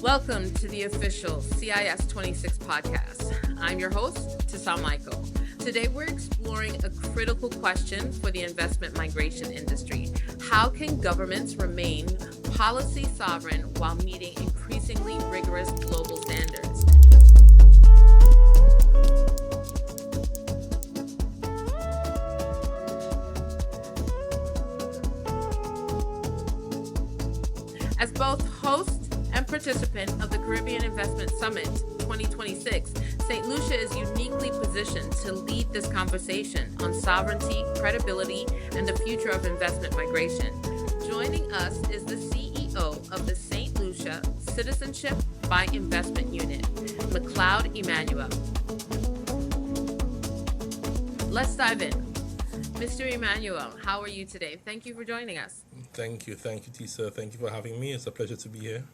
Welcome to the official CIS 26 podcast. I'm your host, Tissam Michael. Today we're exploring a critical question for the investment migration industry. How can governments remain policy sovereign while meeting increasingly rigorous global standards? As both host and participant of the Caribbean Investment Summit 2026, St. Lucia is uniquely positioned to lead this conversation on sovereignty, credibility, and the future of investment migration. Joining us is the CEO of the St. Lucia Citizenship by Investment Unit, McLeod Emmanuel. Let's dive in. Mr. Emmanuel, how are you today? Thank you for joining us. Thank you, Tisa. Thank you for having me. It's a pleasure to be here.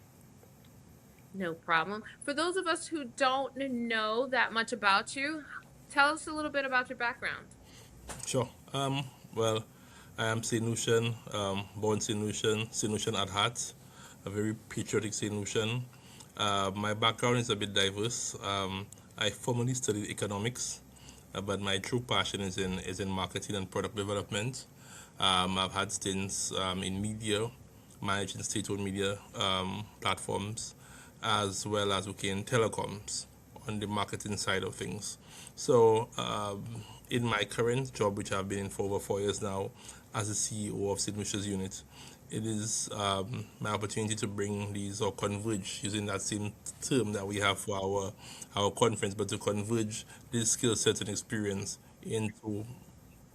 No problem. For those of us who don't know that much about you, tell us a little bit about your background. Sure. Well, I am St. Lucian, born St. Lucian at heart, a very patriotic St. Lucian. My background is a bit diverse. I formerly studied economics, but my true passion is in marketing and product development. I've had stints in media, managing state-owned media platforms, as well as working in telecoms on the marketing side of things. So, in my current job, which I've been in for over 4 years now, as the CEO of St. Lucia's unit, it is my opportunity to bring these or converge, using that same term that we have for our conference, but to converge these skill sets and experience into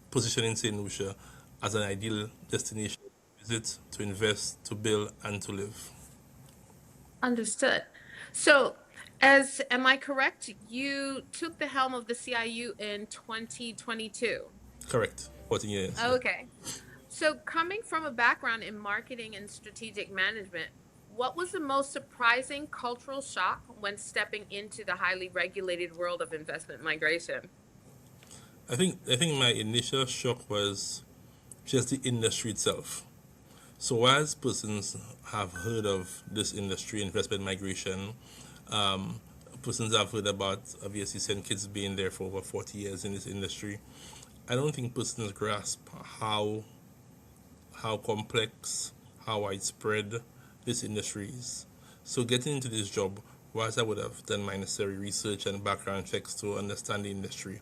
positioning St. Lucia as an ideal destination to visit, to invest, to build, and to live. Understood. So, am I correct? You took the helm of the CIU in 2022. Correct. 14 years. Yeah. Okay. So, coming from a background in marketing and strategic management, what was the most surprising cultural shock when stepping into the highly regulated world of investment migration? I think my initial shock was just the industry itself. So as persons have heard of this industry, investment migration, um, persons have heard about obviously St. Kitts being there for over 40 years in this industry. I don't think persons grasp how complex, how widespread this industry is. So getting into this job, whilst I would have done my necessary research and background checks to understand the industry,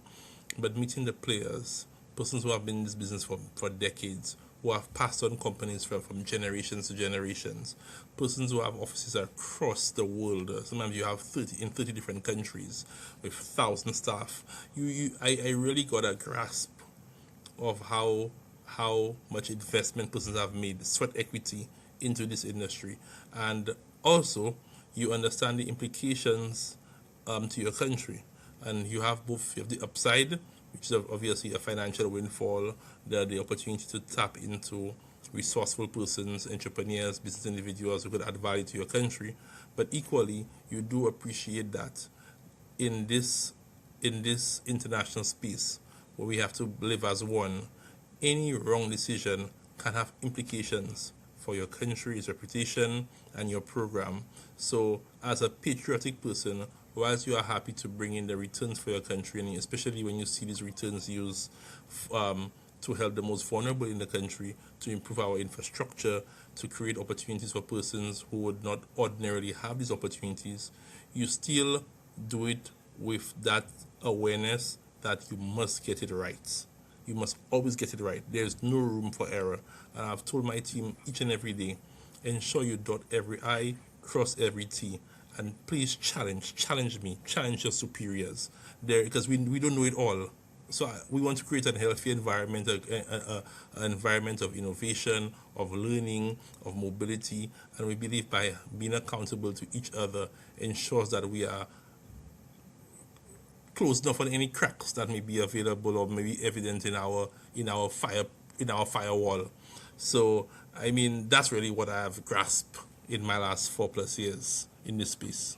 but meeting the players, persons who have been in this business for decades, who have passed on companies from generations to generations, persons who have offices across the world. Sometimes you have 30 in 30 different countries with 1,000 staff. I really got a grasp of how much investment persons have made, sweat equity into this industry, and also you understand the implications to your country, and you have the upside, which is obviously a financial windfall, the opportunity to tap into resourceful persons, entrepreneurs, business individuals who could add value to your country, but equally you do appreciate that in this international space where we have to live as one, any wrong decision can have implications for your country's reputation and your program. So, as a patriotic person, whilst you are happy to bring in the returns for your country, and especially when you see these returns used to help the most vulnerable in the country, to improve our infrastructure, to create opportunities for persons who would not ordinarily have these opportunities, you still do it with that awareness that you must get it right. You must always get it right. There's no room for error. And I've told my team each and every day, ensure you dot every I, cross every T, and please challenge me, challenge your superiors there, because we don't know it all. So we want to create a healthy environment, an environment of innovation, of learning, of mobility, and we believe by being accountable to each other ensures that we are closed enough on any cracks that may be available or may be evident in our firewall. So I mean that's really what I have grasped in my last 4+ years in this space.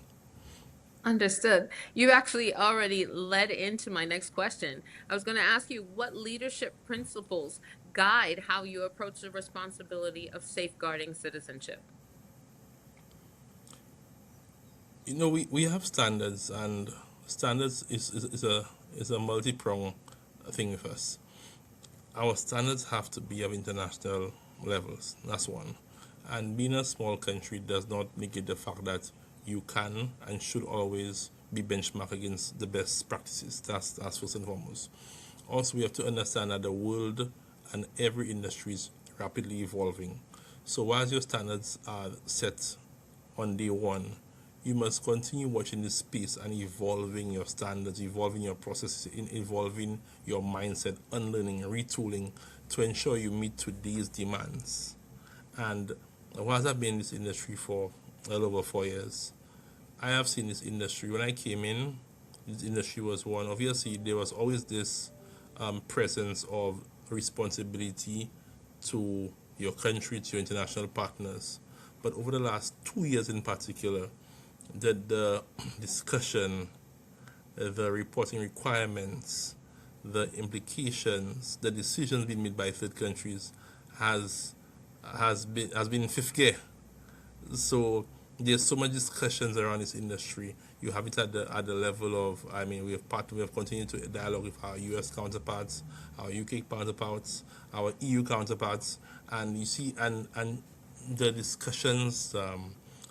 Understood. You actually already led into my next question. I was going to ask you what leadership principles guide how you approach the responsibility of safeguarding citizenship. We have standards, and standards is a multi-pronged thing with us. Our standards have to be of international levels. That's one. And being a small country does not negate the fact that you can and should always be benchmarked against the best practices. That's first and foremost. Also, we have to understand that the world and every industry is rapidly evolving. So, whilst your standards are set on day one, you must continue watching this space and evolving your standards, evolving your processes, evolving your mindset, unlearning, retooling to ensure you meet today's demands. And whilst I've been in this industry for a little over 4 years, I have seen this industry. When I came in, this industry was one. Obviously, there was always this presence of responsibility to your country, to your international partners. But over the last 2 years in particular, the discussion, the reporting requirements, the implications, the decisions being made by third countries has has been fifth gear. So there's so much discussions around this industry. You have it at the level of, I mean, we have continued to dialogue with our US counterparts, our UK counterparts, our EU counterparts, and you see, and the discussions,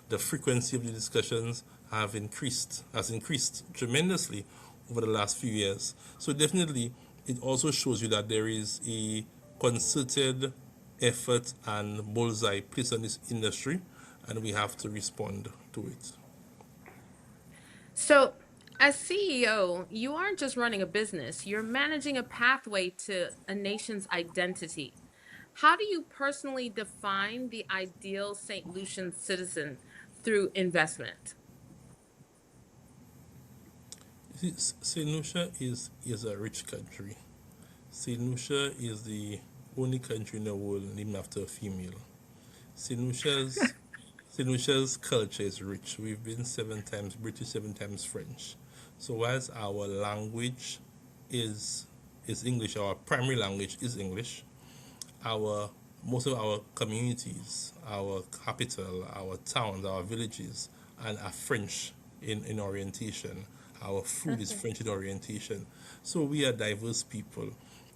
the frequency of the discussions has increased tremendously over the last few years. So definitely, it also shows you that there is a concerted effort and bullseye placed on this industry, and we have to respond to it. So, as CEO, you aren't just running a business, you're managing a pathway to a nation's identity. How do you personally define the ideal St. Lucian citizen through investment? St. Lucia is a rich country. St. Lucia is the only country in the world named after a female. St. Lucia's St. Lucia's culture is rich. We've been 7 times British, 7 times French. So whilst our language is is English, our primary language is English, our most of our communities, our capital, our towns, our villages, and are French in orientation. Our food is Okay. French in orientation. So we are diverse people.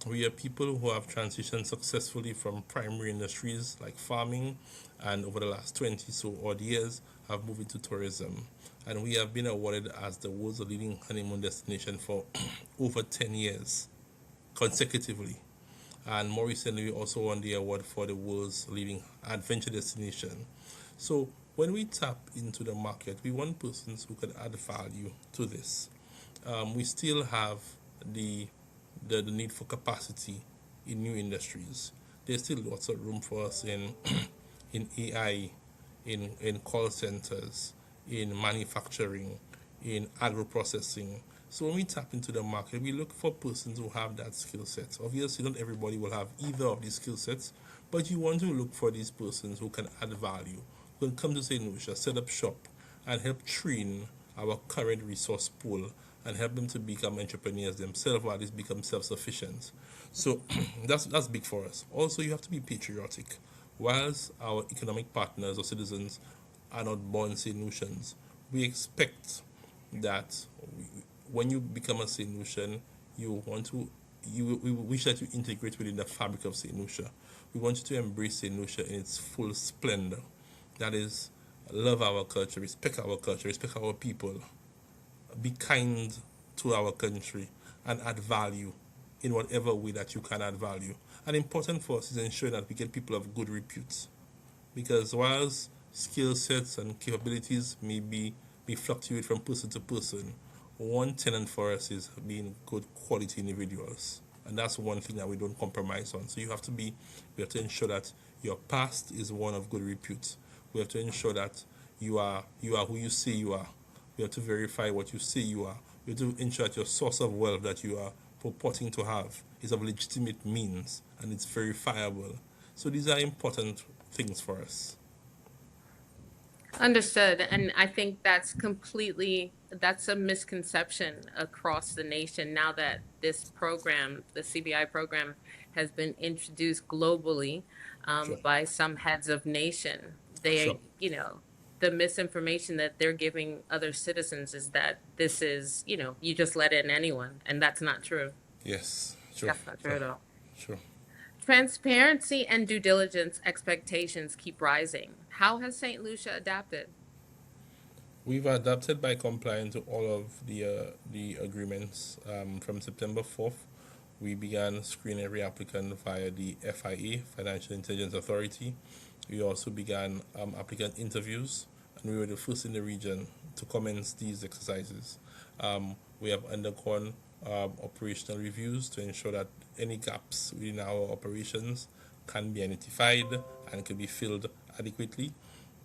We are people who have transitioned successfully from primary industries like farming, and over the last 20 so odd years have moved into tourism. And we have been awarded as the world's leading honeymoon destination for over 10 years consecutively. And more recently, we also won the award for the world's leading adventure destination. So when we tap into the market, we want persons who can add value to this. We still have the, the need for capacity in new industries. There's still lots of room for us in in AI, in call centers, in manufacturing, in agro processing. So when we tap into the market, we look for persons who have that skill set. Obviously, not everybody will have either of these skill sets, but you want to look for these persons who can add value, who can come to St. Lucia, set up shop, and help train our current resource pool and help them to become entrepreneurs themselves, or at least become self-sufficient. So that's big for us. Also, you have to be patriotic. Whilst our economic partners or citizens are not born St. Lucians, we expect that when you become a St. Lucian, you want to we wish that you integrate within the fabric of St. Lucia. We want you to embrace St. Lucia in its full splendor. That is, love our culture, respect our people, be kind to our country, and add value in whatever way that you can add value. And important for us is ensuring that we get people of good repute. Because whilst skill sets and capabilities may fluctuate from person to person, one tenant for us is being good quality individuals. And that's one thing that we don't compromise on. So we have to ensure that your past is one of good repute. We have to ensure that you are who you say you are. We have to verify what you say you are. We have to ensure that your source of wealth that you are purporting to have is of legitimate means and it's verifiable. So these are important things for us. Understood. And I think that's a misconception across the nation now that this program, the CBI program, has been introduced globally Sure. by some heads of nation. Sure. the misinformation that they're giving other citizens is that this is, you just let in anyone, and that's not true. Yes, true, That's not true true, at all. true. Transparency and due diligence expectations keep rising. How has St. Lucia adapted? We've adapted by complying to all of the agreements. From September 4th, we began screening every applicant via the FIA, Financial Intelligence Authority. We also began applicant interviews, and we were the first in the region to commence these exercises. We have undergone operational reviews to ensure that any gaps within our operations can be identified and can be filled adequately.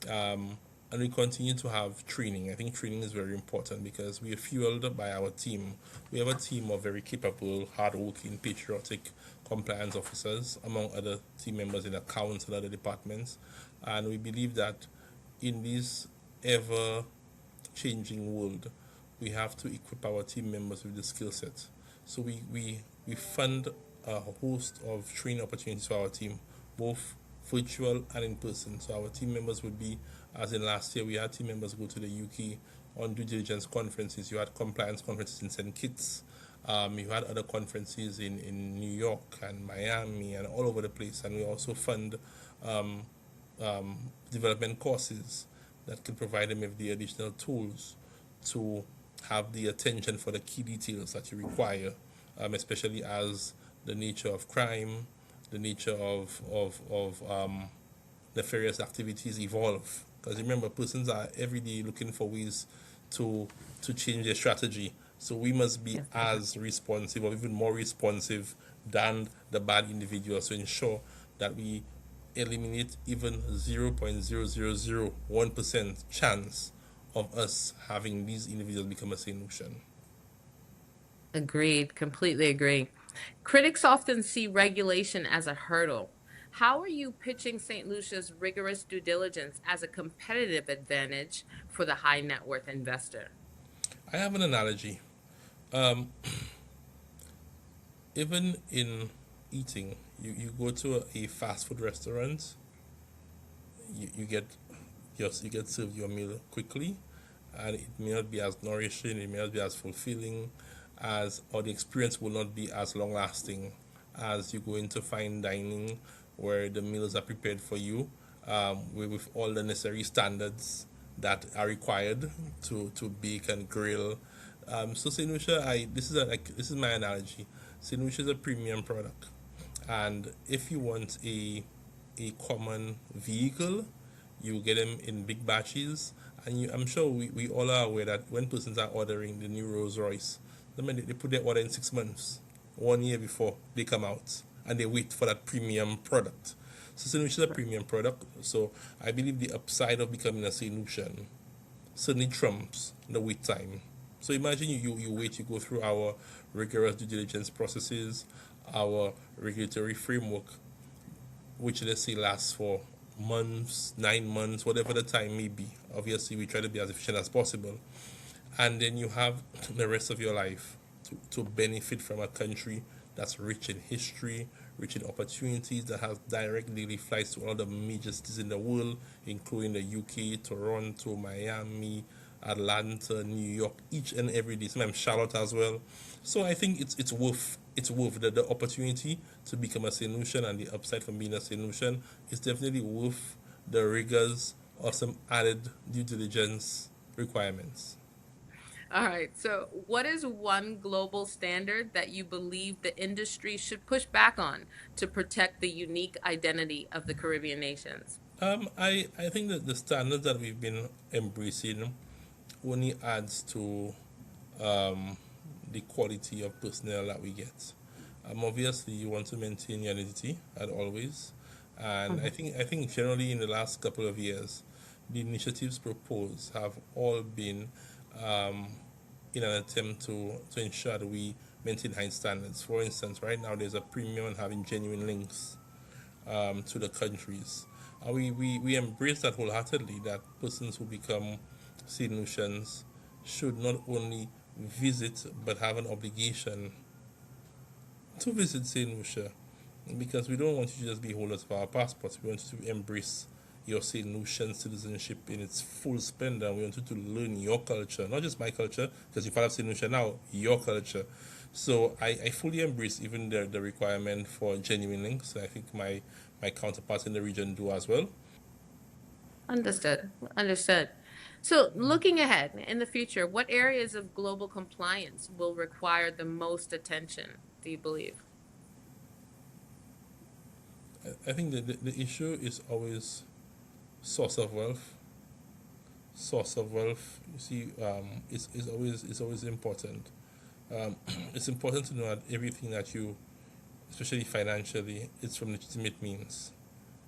And we continue to have training. I think training is very important because we are fueled by our team. We have a team of very capable, hardworking, patriotic compliance officers, among other team members in accounts and other departments. And we believe that in this ever changing world, we have to equip our team members with the skill set. So we fund a host of training opportunities for our team, both virtual and in person. So our team members would be, as in last year, we had team members go to the UK on due diligence conferences. You had compliance conferences in St. Kitts. You had other conferences in New York and Miami and all over the place. And we also fund development courses that can provide them with the additional tools to have the attention for the key details that you require, especially as the nature of crime, the nature of nefarious activities evolve. Because remember, persons are every day looking for ways to change their strategy. So we must be Yes. as responsive or even more responsive than the bad individuals to ensure that we eliminate even 0.0001% chance of us having these individuals become a solution. Agreed, completely agree. Critics often see regulation as a hurdle. How are you pitching St. Lucia's rigorous due diligence as a competitive advantage for the high net worth investor? I have an analogy. Even in eating, you go to a fast food restaurant, you get you get served your meal quickly, and it may not be as nourishing, it may not be as fulfilling as, or the experience will not be as long lasting as you go into fine dining where the meals are prepared for you, with all the necessary standards that are required to bake and grill. So St. Lucia, this is my analogy. St. Lucia is a premium product, and if you want a common vehicle, you get them in big batches. And I'm sure we all are aware that when persons are ordering the new Rolls Royce, they put their order in 6 months, 1 year before they come out, and they wait for that premium product. So St. Lucia is a premium product. So I believe the upside of becoming a St. Lucian certainly trumps the wait time. So imagine you wait, you go through our rigorous due diligence processes, our regulatory framework, which let's say lasts for months, 9 months, whatever the time may be. Obviously, we try to be as efficient as possible. And then you have the rest of your life to benefit from a country that's rich in history, rich in opportunities, that has direct daily flights to all the major cities in the world, including the UK, Toronto, Miami, Atlanta, New York, each and every day. Sometimes Charlotte as well. So I think it's worth the opportunity to become a solution, and the upside from being a solution is definitely worth the rigors of some added due diligence requirements. All right. So, what is one global standard that you believe the industry should push back on to protect the unique identity of the Caribbean nations? I think that the standards that we've been embracing only adds to the quality of personnel that we get. Obviously, you want to maintain your identity at always, and I think generally in the last couple of years, the initiatives proposed have all been in an attempt to ensure that we maintain high standards. For instance, right now there's a premium on having genuine links to the countries. We embrace that wholeheartedly, that persons who become Lucians should not only visit but have an obligation to visit St. Lucia, because we don't want you to just be holders of our passports. We want you to embrace your St. Lucian citizenship in its full splendor. We want you to learn your culture, not just my culture, because you're part of St. Lucia now, your culture. So I fully embrace even the requirement for genuine links. I think my counterparts in the region do as well. Understood. Understood. So, looking ahead in the future, what areas of global compliance will require the most attention, do you believe? I think the issue is always source of wealth. Source of wealth, you see, is always important. Um, it's important to know that everything that you, especially financially, it's from legitimate means,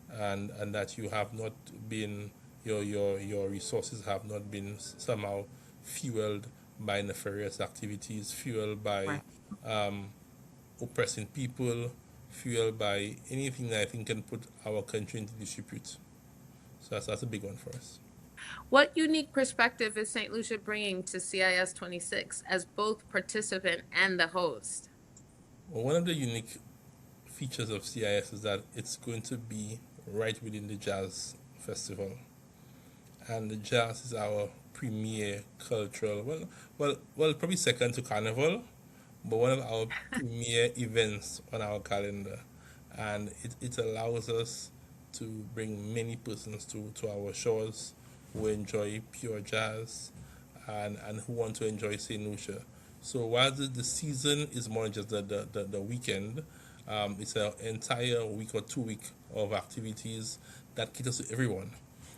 and that you have not been your resources have not been somehow fueled by nefarious activities, fueled by Right. oppressing people, fueled by anything that I think can put our country into disrepute. So that's a big one for us. What unique perspective is St. Lucia bringing to CIS 26 as both participant and the host? Well, one of the unique features of CIS is that it's going to be right within the jazz festival, and the jazz is our premier cultural, probably second to carnival, but one of our premier events on our calendar, and it allows us to bring many persons to our shores who enjoy pure jazz, and who want to enjoy St. Lucia. So while the season is more than just the weekend, it's an entire week or 2 week of activities that caters to everyone.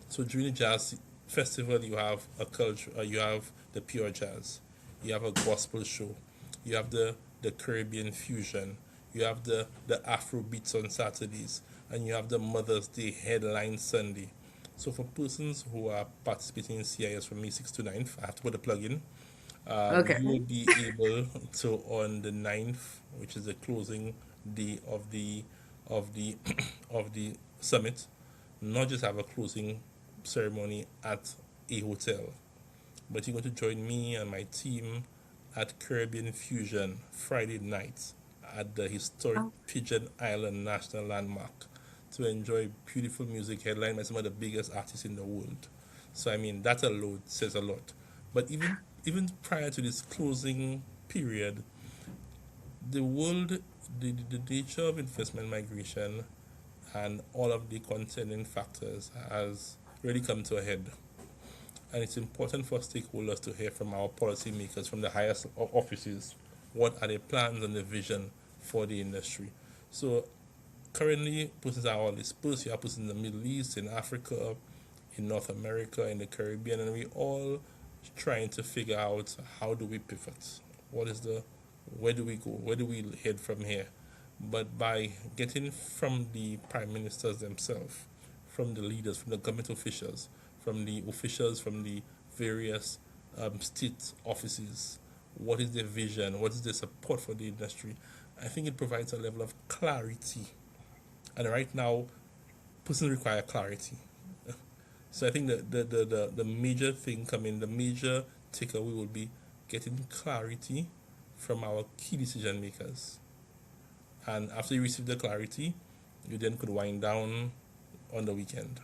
So during the jazz festival, you have a culture, you have the pure jazz, you have a gospel show, you have the Caribbean fusion, you have the Afro beats on Saturdays, and you have the Mother's Day headline Sunday. So for persons who are participating in CIS from May 6th to 9th, I have to put a plug in. Okay. You will be able to on the 9th, which is the closing day of the of the summit, not just have a closing ceremony at a hotel, but you're going to join me and my team at Caribbean Fusion Friday night at the historic Oh, Pigeon Island National Landmark to enjoy beautiful music headlined by some of the biggest artists in the world. So I mean that alone says a lot. But even prior to this closing period, the world, the nature of investment migration and all of the contending factors has really come to a head. And it's important for stakeholders to hear from our policymakers from the highest offices what are the plans and the vision for the industry. So currently, persons are all dispersed. You have persons in the Middle East, in Africa, in North America, in the Caribbean, and we all trying to figure out how do we pivot. What is the where do we go? Where do we head from here? But by getting from the prime ministers themselves, from the leaders, from the government officials, from the officials from the various state offices, what is their vision? What is their support for the industry? I think it provides a level of clarity. And right now, persons require clarity. So I think the major thing coming, the major takeaway will be getting clarity from our key decision makers. And after you receive the clarity, you then could wind down on the weekend.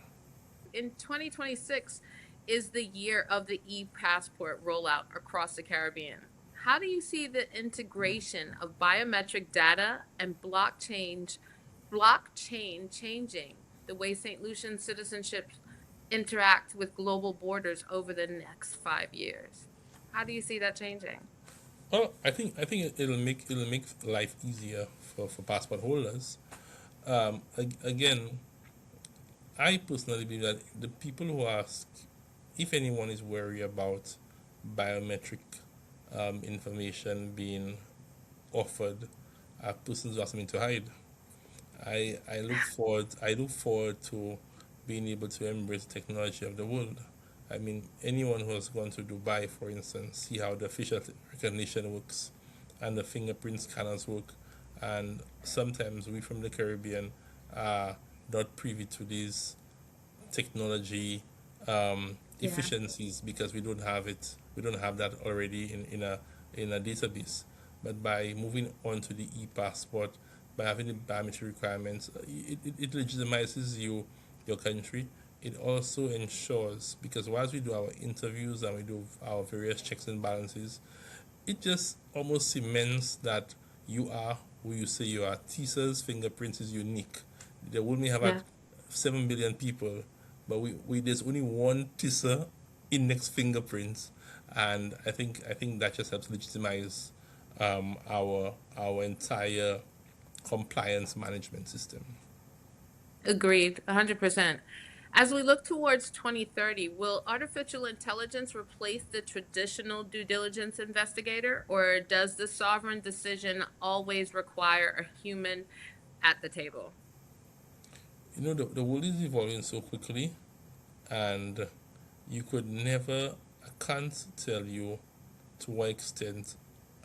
in 2026 is the year of the e-passport rollout across the Caribbean. How do you see the integration of biometric data and blockchain changing the way St. Lucian citizenship interact with global borders over the next 5 years? How do you see that changing? Well, I think it'll make life easier for passport holders. Again, I personally believe that the people who ask, if anyone is worried about biometric information being offered, are persons who have something to hide. I look forward to being able to embrace the technology of the world. I mean, anyone who has gone to Dubai, for instance, see how the facial recognition works and the fingerprint scanners work. And sometimes we from the Caribbean are not privy to these technology Yeah. efficiencies because we don't have it. We don't have that already in a database. But by moving on to the e-passport, by having the biometric requirements, it legitimizes your country. it also ensures, because whilst we do our interviews and we do our various checks and balances, it just almost cements that you are who you say you are. TISA's fingerprints is unique. They only have Yeah. 7 billion people, but we there's only one TISA index fingerprints, and I think that just helps legitimize our entire compliance management system. Agreed, 100%. As we look towards 2030, will artificial intelligence replace the traditional due diligence investigator, or does the sovereign decision always require a human at the table? The world is evolving so quickly, and you could never, I can't tell you to what extent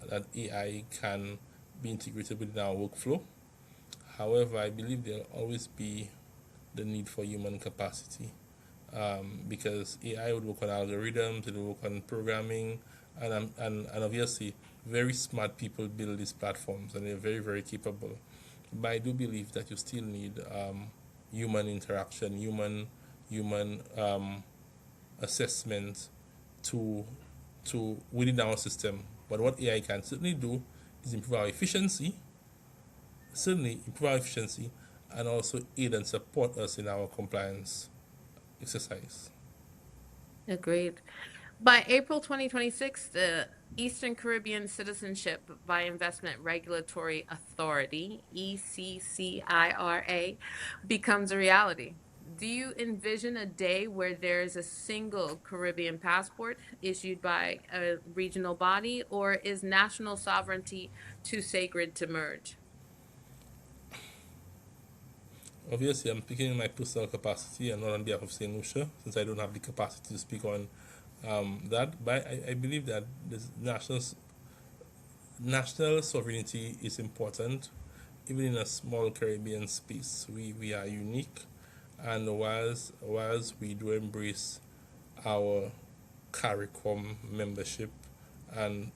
that AI can be integrated within our workflow. However, I believe there'll always be the need for human capacity, because AI would work on algorithms, it would work on programming, and obviously, very smart people build these platforms and they're very, very capable. But I do believe that you still need human interaction, human assessment to within our system. But what AI can certainly do is improve our efficiency, and also aid and support us in our compliance exercise. Agreed. By April 2026, the Eastern Caribbean Citizenship by Investment Regulatory Authority, ECCIRA, becomes a reality. Do you envision a day where there is a single Caribbean passport issued by a regional body, or is national sovereignty too sacred to merge? Obviously, I'm speaking in my personal capacity and not on behalf of St. Lucia, since I don't have the capacity to speak on that. But I believe that this national sovereignty is important, even in a small Caribbean space. We are unique, and whilst we do embrace our CARICOM membership, and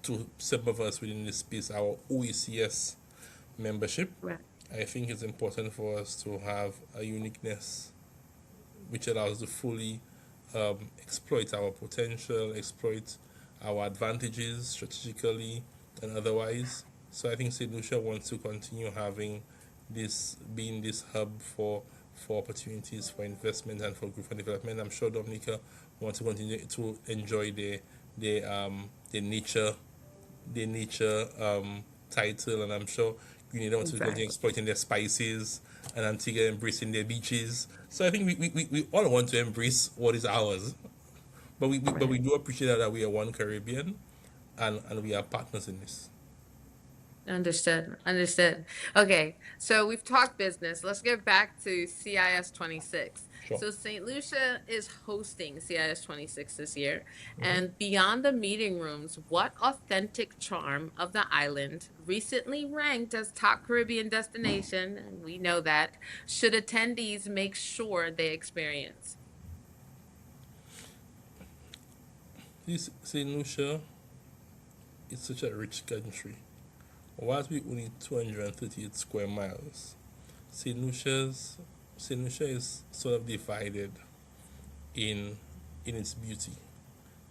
to some of us within this space, our OECS membership, Right. I think it's important for us to have a uniqueness which allows us to fully exploit our potential, exploit our advantages strategically and otherwise. So I think St. Lucia wants to continue having this, being this hub for opportunities for investment and for growth and development. I'm sure Dominica wants to continue to enjoy the nature title, and I'm sure Grenada wants to continue Exactly. exploiting their spices, and Antigua embracing their beaches. So I think we all want to embrace what is ours, but we Right. do appreciate that we are one Caribbean, and we are partners in this. Understood. Understood. Okay, so we've talked business. Let's get back to CIS 26. Sure. So St. Lucia is hosting CIS 26 this year. And beyond the meeting rooms, what authentic charm of the island, recently ranked as top Caribbean destination, and we know that, should attendees make sure they experience? This St. Lucia is such a rich country. Whilst we only 238 square miles, St. Lucia's St. Lucia is sort of divided in its beauty.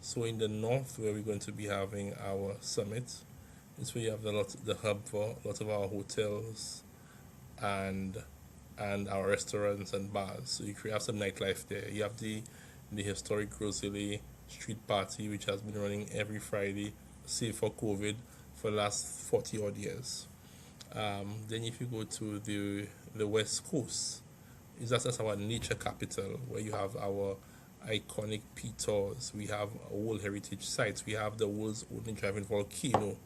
So in the north, where we're going to be having our summit, is where you have the hub for a lot of our hotels and our restaurants and bars. So you could have some nightlife there. You have the historic Rosalie Street Party, which has been running every Friday, save for COVID, for the last 40 odd years. Then if you go to the west coast, is that's our nature capital, where you have our iconic pitos. We have world heritage sites. We have the world's only driving volcano.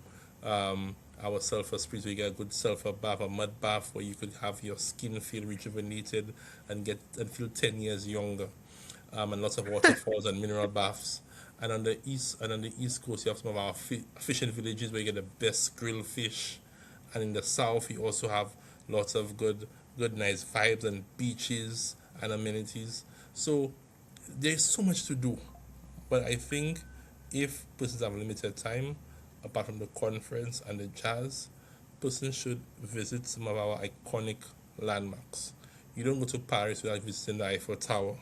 Our sulfur springs, where you get a good sulfur bath, a mud bath, where you could have your skin feel rejuvenated and feel 10 years younger. And lots of waterfalls and mineral baths. And on the east coast, you have some of our fishing villages where you get the best grilled fish. And in the south, you also have lots of good nice vibes and beaches and amenities. So there's so much to do. But I think if persons have limited time, apart from the conference and the jazz, persons should visit some of our iconic landmarks. You don't go to Paris without visiting the Eiffel Tower,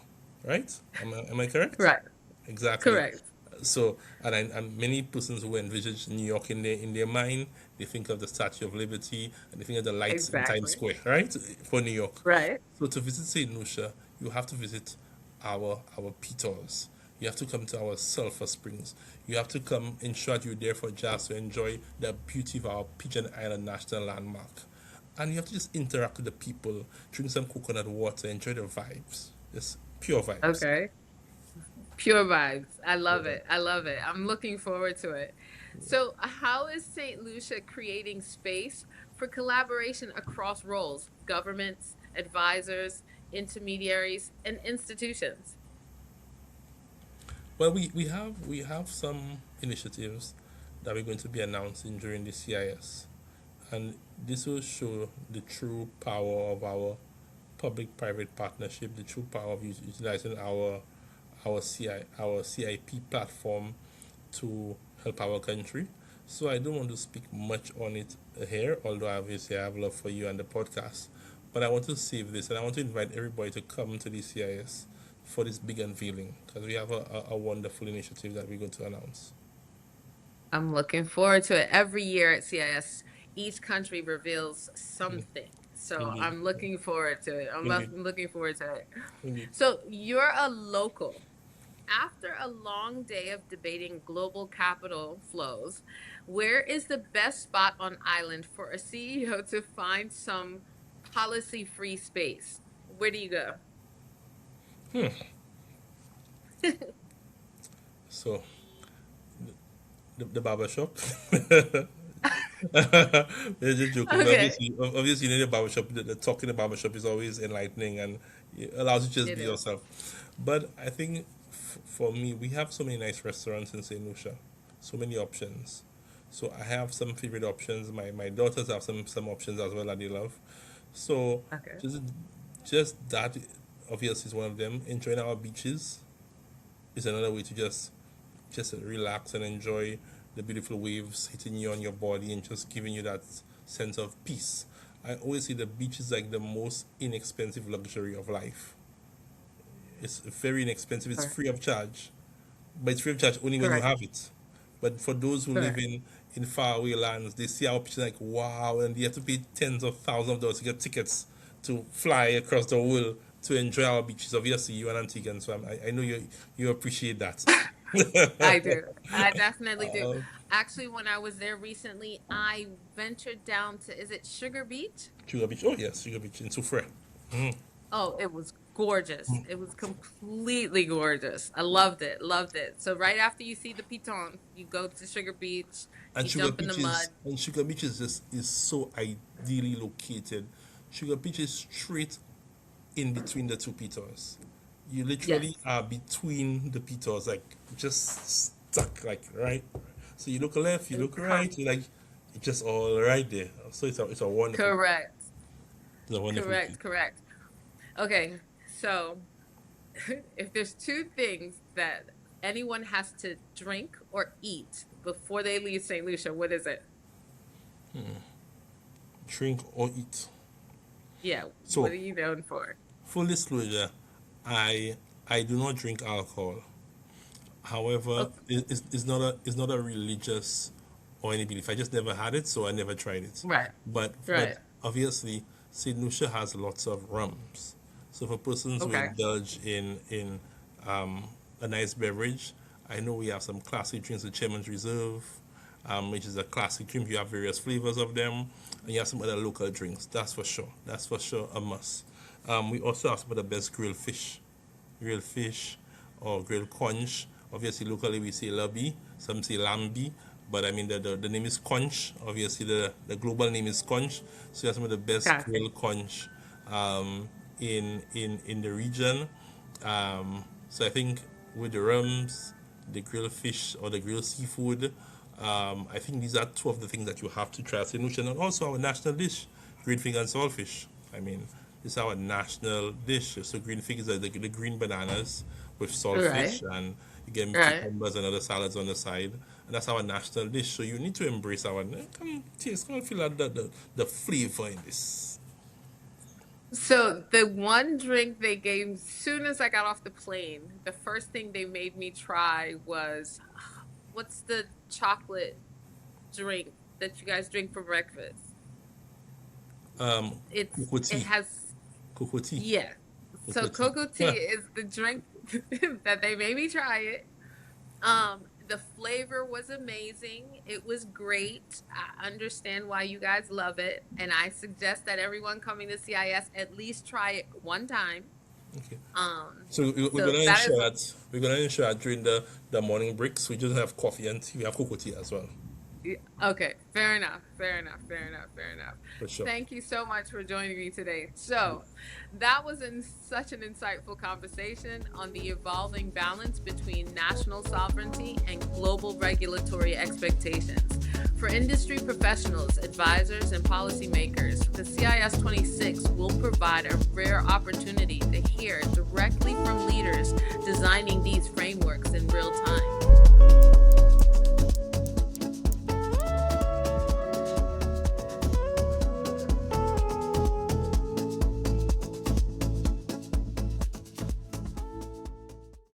right? Am I correct? Right. Exactly. Correct. So, and many persons who envisage New York in their mind, they think of the Statue of Liberty and they think of the lights in Times Exactly. Square, right? For New York. Right. So to visit St. Lucia, you have to visit our Peters. You have to come to our Sulphur Springs. You have to come, in short, you're there for just to enjoy the beauty of our Pigeon Island National Landmark. And you have to just interact with the people, drink some coconut water, enjoy the vibes. Just pure vibes. Okay. Pure vibes. I Pure love it. vibes. I love it. I'm looking forward to it. So, how is St. Lucia creating space for collaboration across roles, governments, advisors, intermediaries, and institutions? Well, we have some initiatives that we're going to be announcing during the CIS, and this will show the true power of our public-private partnership, the true power of utilizing our CIP platform to help our country. So I don't want to speak much on it here, although obviously I have love for you and the podcast. But I want to save this and I want to invite everybody to come to the CIS for this big unveiling because we have a wonderful initiative that we're going to announce. I'm looking forward to it. Every year at CIS, each country reveals something. So, Indeed, I'm looking forward to it. indeed, Looking forward to it. indeed. So, you're a local. After a long day of debating global capital flows, where is the best spot on island for a CEO to find some policy free space? Where do you go? So the barber shop. They're just joking. But Okay. obviously, you know, the barbershop, the talk in the barbershop is always enlightening and it allows you to just It be is. yourself. But I think for me, we have so many nice restaurants in St. Lucia, so many options. So I have some favorite options. My daughters have some options as well that they love. So Okay. just just that obviously is one of them. Enjoying our beaches is another way to just relax and enjoy the beautiful waves hitting you on your body and just giving you that sense of peace. I always say the beach is like the most inexpensive luxury of life. It's very inexpensive. It's Correct. free of charge, but it's free of charge only when you Correct. have it. But for those who live Correct. in faraway lands, they see our picture like wow, and they have to pay tens of thousands of dollars to get tickets to fly across the world to enjoy our beaches. Obviously, you and Antigua, so I know you appreciate that. I do. I definitely do. uh, Actually, when I was there recently, I ventured down to, is it Sugar Beach? Sugar Beach. Oh yes, Sugar Beach in Soufre. Oh, it was gorgeous. It was completely gorgeous. I loved it. Loved it. So right after you see the Piton, you go to Sugar Beach, And you jump in the mud. Sugar Beach is just is so ideally located. Sugar Beach is straight in between the two petals. You literally Yes. are between the petals, like just stuck, like right. So you look left, you look right, Com- you like it's just all right there. So it's a wonderful, correct. it's a wonderful place. Correct. Correct. Okay. So if there's two things that anyone has to drink or eat before they leave St. Lucia, what is it? Drink or eat. Yeah. What So are you known for? full disclosure, I I do not drink alcohol. However, Oh, it's not a religious or any belief. I just never had it, so I never tried it. right. But Right. obviously, Saint Lucia has lots of rums. So for persons who Okay. indulge in a nice beverage, I know we have some classic drinks, the Chairman's Reserve, which is a classic drink. You have various flavors of them, and you have some other local drinks. That's for sure. That's for sure a must. We also have some of the best grilled fish or grilled conch. Obviously, locally we say labi, some say lambi, but I mean the name is conch. Obviously, the global name is conch. So you have some of the best Gotcha. grilled conch in the region. So I think with the rums, the grilled fish or the grilled seafood, I think these are two of the things that you have to try as a Nutrition. And also our national dish, green fig and saltfish. I mean, this is our national dish. So green fig is the green bananas with saltfish, Right. and you get Right. cucumbers and other salads on the side. And that's our national dish. So you need to embrace our come taste, come and feel out the flavor in this. So the one drink they gave as soon as I got off the plane, the first thing they made me try was what's the chocolate drink that you guys drink for breakfast? Cocoa It tea. has Cocoa tea. yeah. So Cocoa tea. cocoa tea is the drink that they made me try it. The flavor was amazing. It was great. I understand why you guys love it, and I suggest that everyone coming to CIS at least try it one time. Okay. Um, So we're so gonna that is ensure that during the morning breaks we just have coffee and tea. We have cocoa tea as well. yeah, okay. Fair enough. Fair enough. Fair enough. Fair enough. For sure. Thank you so much for joining me today. So, that was such an insightful conversation on the evolving balance between national sovereignty and global regulatory expectations. For industry professionals, advisors, and policymakers, the CIS 26 will provide a rare opportunity to hear directly from leaders designing these frameworks in real time.